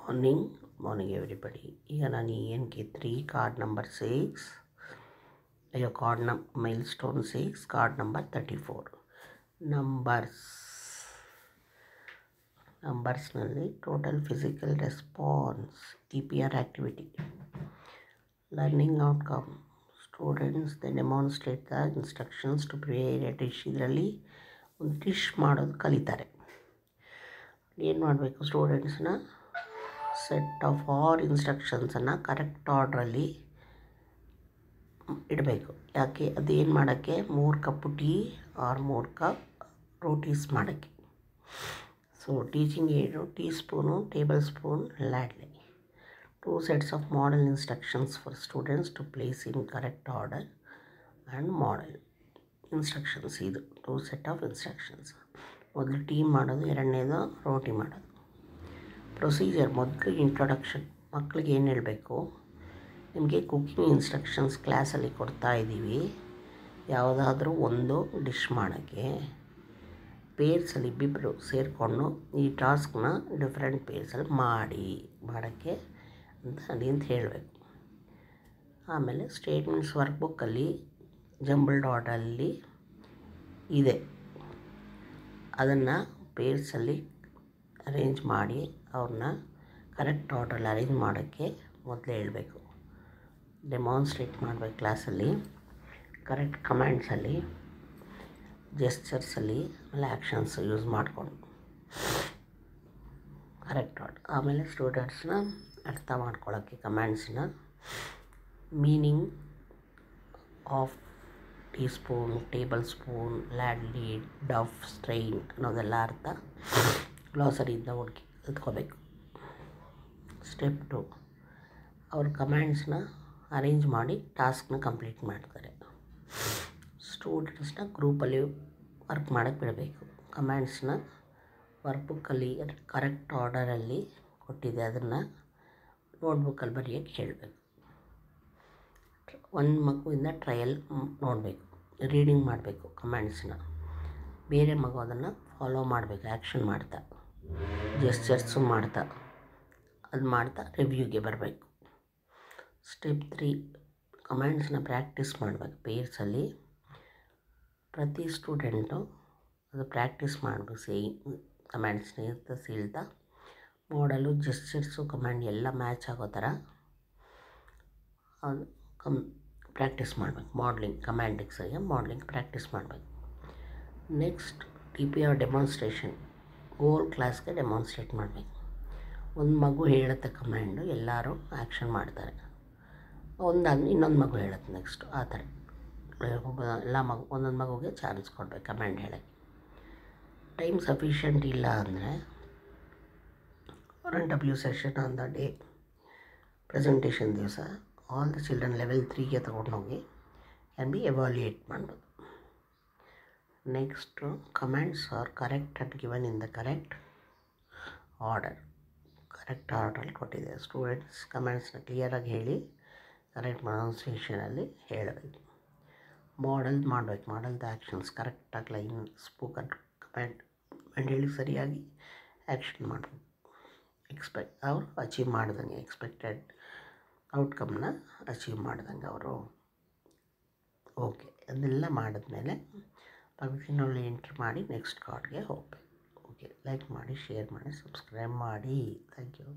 Morning everybody. ಈಗ ನಾನು ENK3 card number 6 card milestone 6 card number 34 ನಂಬರ್ಸ್ನಲ್ಲಿ total physical response, TPR activity, learning outcome, students the demonstrate the instructions to prepare a dish. ಇದರಲ್ಲಿ ಒಂದು dish ಮಾಡೋದು ಕಲಿತಾರೆ. ಏನು ಮಾಡಬೇಕು, ಸ್ಟೂಡೆಂಟ್ಸ್ನ ಸೆಟ್ ಆಫ್ ಆಲ್ ಇನ್ಸ್ಟ್ರಕ್ಷನ್ಸನ್ನು ಕರೆಕ್ಟ್ ಆರ್ಡ್ರಲ್ಲಿ ಇಡಬೇಕು. ಯಾಕೆ ಅದೇನು ಮಾಡೋಕ್ಕೆ, 3 cup tea or 3 cup rotis ಮಾಡೋಕ್ಕೆ. So teaching aid, teaspoon, tablespoon, ladle. 2 sets of model instructions for students to place in correct order and model instructions. ಇದು 2 set of instructions. ಮೊದಲು tea ಮಾಡೋದು, ಎರಡನೇದು ರೋಟಿ ಮಾಡೋದು. Procedure, ಮೊದಲು introduction. ಮಕ್ಕಳಿಗೆ ಏನು ಹೇಳಬೇಕು, ನಿಮಗೆ ಕುಕ್ಕಿಂಗ್ ಇನ್ಸ್ಟ್ರಕ್ಷನ್ಸ್ ಕ್ಲಾಸಲ್ಲಿ ಕೊಡ್ತಾ ಇದ್ದೀವಿ. ಯಾವುದಾದ್ರೂ ಒಂದು ಡಿಶ್ ಮಾಡೋಕ್ಕೆ ಪೇರ್ಸಲ್ಲಿ ಇಬ್ಬಿಬ್ಬರು ಸೇರಿಕೊಂಡು ಈ ಟಾಸ್ಕ್ನ ಡಿಫ್ರೆಂಟ್ ಪೇರ್ಸಲ್ಲಿ ಮಾಡೋಕ್ಕೆ ಅಂತ ಹೇಳಬೇಕು. ಆಮೇಲೆ ಸ್ಟೇಟ್ಮೆಂಟ್ಸ್ ವರ್ಕ್ಬುಕ್ಕಲ್ಲಿ ಜಂಬಲ್ಡ್ ಆರ್ಡರಲ್ಲಿ ಇದೆ, ಅದನ್ನು ಪೇರ್ಸಲ್ಲಿ ಅರೇಂಜ್ ಮಾಡಿ ಅವ್ರನ್ನ ಕರೆಕ್ಟ್ ಆರ್ಡ್ರಲ್ಲಿ ಅರೇಂಜ್ ಮಾಡೋಕ್ಕೆ ಮೊದಲೇ ಹೇಳಬೇಕು. ಡೆಮಾನ್ಸ್ಟ್ರೇಟ್ ಮಾಡಬೇಕು ಕ್ಲಾಸಲ್ಲಿ, ಕರೆಕ್ಟ್ ಕಮ್ಯಾಂಡ್ಸಲ್ಲಿ, ಜೆಸ್ಚರ್ಸಲ್ಲಿ, ಆಮೇಲೆ ಆ್ಯಕ್ಷನ್ಸ್ ಯೂಸ್ ಮಾಡಿಕೊಂಡು ಕರೆಕ್ಟ್ ಆರ್ಡರ್. ಆಮೇಲೆ ಸ್ಟೂಡೆಂಟ್ಸ್ನ ಅರ್ಥ ಮಾಡ್ಕೊಳ್ಳೋಕ್ಕೆ ಕಮ್ಯಾಂಡ್ಸ್ನ meaning of teaspoon, tablespoon, ladle, dough, strain ಅನ್ನೋದೆಲ್ಲ ಅರ್ಥ ಗ್ಲಾಸರಿಯಿಂದ ಓದ್ಕೋಬೇಕು. ಸ್ಟೆಪ್ 2, ಅವ್ರ ಕಮ್ಯಾಂಡ್ಸ್ನ ಅರೇಂಜ್ ಮಾಡಿ ಟಾಸ್ಕ್ನ ಕಂಪ್ಲೀಟ್ ಮಾಡ್ತಾರೆ. ಸ್ಟೂಡೆಂಟ್ಸ್ನ ಗ್ರೂಪಲ್ಲಿ ವರ್ಕ್ ಮಾಡೋಕ್ಕೆ ಬಿಡಬೇಕು. ಕಮ್ಯಾಂಡ್ಸ್ನ ವರ್ಕ್ಬುಕ್ಕಲ್ಲಿ ಕರೆಕ್ಟ್ ಆರ್ಡರಲ್ಲಿ ಕೊಟ್ಟಿದೆ, ಅದನ್ನು ನೋಟ್ಬುಕ್ಕಲ್ಲಿ ಬರೆಯೋಕ್ಕೆ ಹೇಳಬೇಕು. ಒಂದು ಮಗುವಿಂದ ಟ್ರಯಲ್ ನೋಡಬೇಕು, ರೀಡಿಂಗ್ ಮಾಡಬೇಕು ಕಮ್ಯಾಂಡ್ಸ್ನ. ಬೇರೆ ಮಗು ಅದನ್ನು ಫಾಲೋ ಮಾಡಬೇಕು, ಆ್ಯಕ್ಷನ್ ಮಾಡ್ತಾ, ಜೆಸ್ಚರ್ಸು ಮಾಡ್ತಾ ರಿವ್ಯೂಗೆ ಬರಬೇಕು. ಸ್ಟೆಪ್ 3, ಕಮ್ಯಾಂಡ್ಸ್ನ ಪ್ರಾಕ್ಟೀಸ್ ಮಾಡಬೇಕು ಪೇರ್ಸಲ್ಲಿ. ಪ್ರತಿ ಸ್ಟೂಡೆಂಟು ಅದು ಪ್ರಾಕ್ಟೀಸ್ ಮಾಡಬೇಕು. ಕಮ್ಯಾಂಡ್ಸ್ನ ಹೇಳ್ತಾ ಮಾಡಲು, ಜೆಸ್ಚರ್ಸು, ಕಮ್ಯಾಂಡ್ ಎಲ್ಲ ಮ್ಯಾಚ್ ಆಗೋ ಥರ ಅದು ಪ್ರಾಕ್ಟೀಸ್ ಮಾಡಬೇಕು. ಮಾಡಲಿಂಗ್, ಕಮ್ಯಾಂಡಿಗೆ ಸರಿಯಾಗಿ ಮಾಡಲಿಂಗ್ ಪ್ರಾಕ್ಟೀಸ್ ಮಾಡಬೇಕು. ನೆಕ್ಸ್ಟ್ TPR ಡೆಮಾನ್ಸ್ಟ್ರೇಷನ್, ಹೋಲ್ ಕ್ಲಾಸ್ಗೆ ಡೆಮಾನ್ಸ್ಟ್ರೇಟ್ ಮಾಡಬೇಕು. ಒಂದು ಮಗು ಹೇಳುತ್ತೆ ಕಮ್ಯಾಂಡು, ಎಲ್ಲರೂ ಆ್ಯಕ್ಷನ್ ಮಾಡ್ತಾರೆ. ಇನ್ನೊಂದು ಮಗು ಹೇಳುತ್ತೆ ನೆಕ್ಸ್ಟು, ಆ ಥರ ಎಲ್ಲ ಒಂದೊಂದು ಮಗುಗೆ ಚಾನ್ಸ್ ಕೊಡಬೇಕು ಕಮ್ಯಾಂಡ್ ಹೇಳೋಕ್ಕೆ. ಟೈಮ್ ಸಫಿಷಿಯೆಂಟ್ ಇಲ್ಲ ಅಂದರೆ RNW session on the day, presentation ದಿವಸ ಆಲ್ ದ ಚಿಲ್ಡ್ರನ್ ಲೆವೆಲ್ 3ಗೆ ತೊಗೊಂಡೋಗಿ ಕ್ಯಾನ್ ಬಿ ಎವಾಲ್ಯೂಯೇಟ್ ಮಾಡ್ಬೋದು. Next commands are correct and given in the correct order. Correct ಆರ್ಡ್ರಲ್ಲಿ ಕೊಟ್ಟಿದೆ. ಸ್ಟೂಡೆಂಟ್ಸ್ ಕಮ್ಯಾಂಡ್ಸ್ನ ಕ್ಲಿಯರಾಗಿ ಹೇಳಿ ಕರೆಕ್ಟ್ ಪ್ರೊನೌನ್ಸಿಯೇಷನಲ್ಲಿ ಹೇಳಬೇಕು. ಮಾಡಲ್ ಮಾಡಬೇಕು, ಮಾಡಲ್ದ ಆ್ಯಕ್ಷನ್ಸ್ ಕರೆಕ್ಟಾಗಿ ಲೈನ್ ಸ್ಪೋಕನ್ ಕಮ್ಯಾಂಡ್ ಹೇಳಿ ಸರಿಯಾಗಿ ಆ್ಯಕ್ಷನ್ ಮಾಡಬೇಕು. ಅವರು ಅಚೀವ್ ಮಾಡ್ದಂಗೆ, ಎಕ್ಸ್ಪೆಕ್ಟೆಡ್ ಔಟ್ಕಮ್ನ ಅಚೀವ್ ಮಾಡ್ದಂಗೆ ಅವರು. ಓಕೆ, ಅದೆಲ್ಲ ಮಾಡಿದ್ಮೇಲೆ ಪಂಕ್ತಿನಲ್ಲಿ ಎಂಟ್ರ್ ಮಾಡಿ ನೆಕ್ಸ್ಟ್ ಕಾರ್ಡ್ಗೆ ಹೋಗಬೇಕು. ಓಕೆ, ಲೈಕ್ ಮಾಡಿ, ಶೇರ್ ಮಾಡಿ, ಸಬ್ಸ್ಕ್ರೈಬ್ ಮಾಡಿ. Thank you.